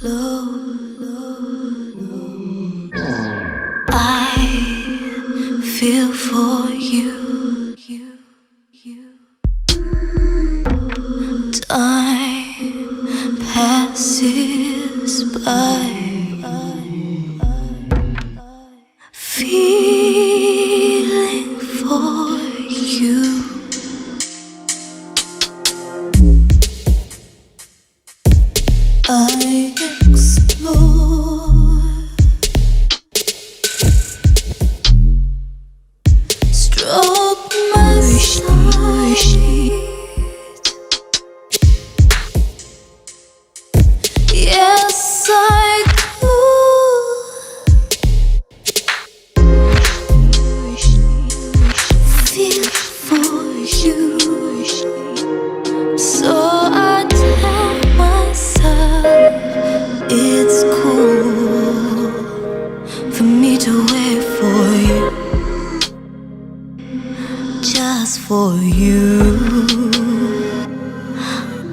I feel for you. Time passes by, feeling for you. I explore, stroke my side. Yes, I do. Feel for you. So I tell myself it's cool for me to wait for you, just for you.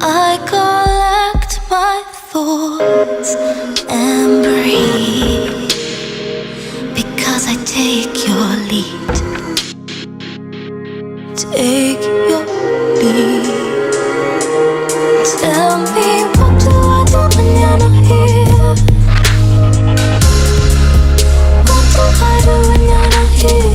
I collect my thoughts and breathe, because I take your lead. Take your lead. Tell me, what do I do when you're not here? What do I do when you're not here?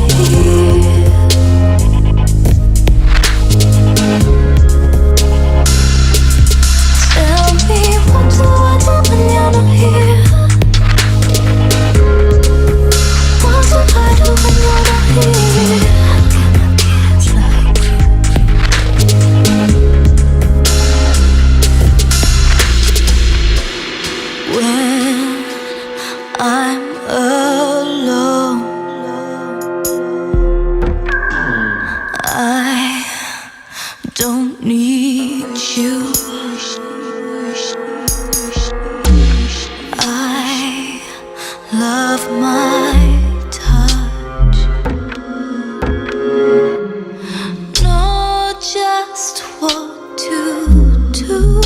Tell me, what do I do when you're not here? What do I do when you're not here? When I'm alone, I don't need you. I love my touch. Know just what to do.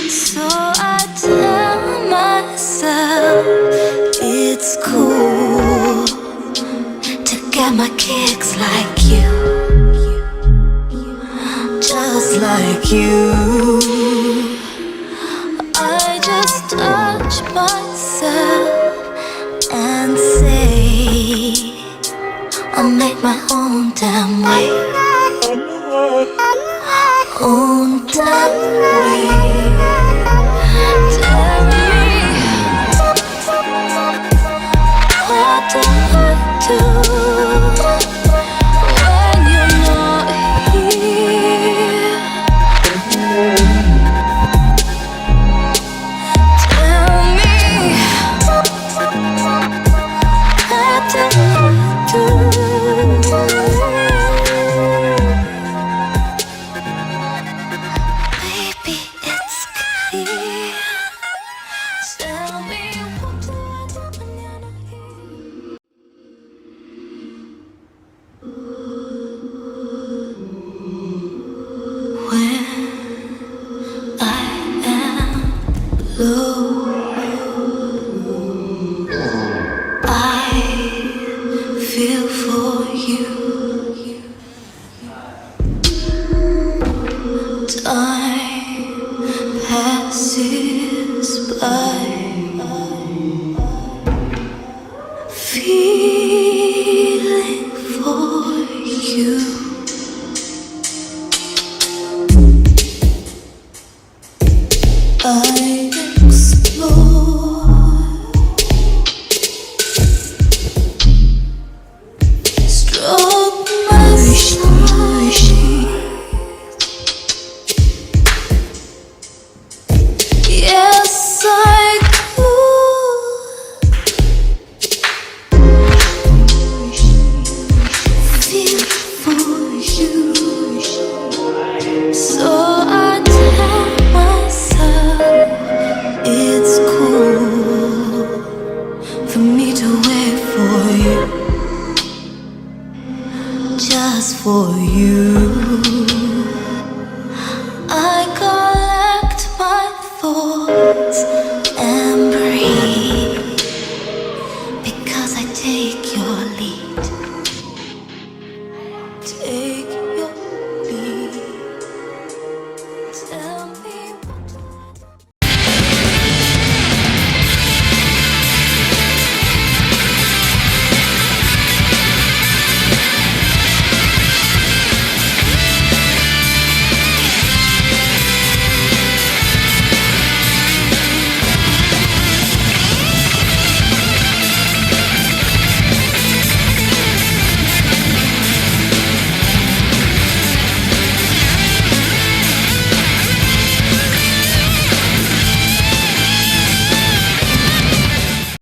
So I tell myself it's cool to get my kicks like you, just like you. I just touch myself and say I'll make my own damn way, own damn way. Tell me, what do I do when you're not here? Tell me, what do I do? Baby, it's clear. Tell me, what do I do when you're not here? When I am low, I feel for you. Time passes by, feeling for you. I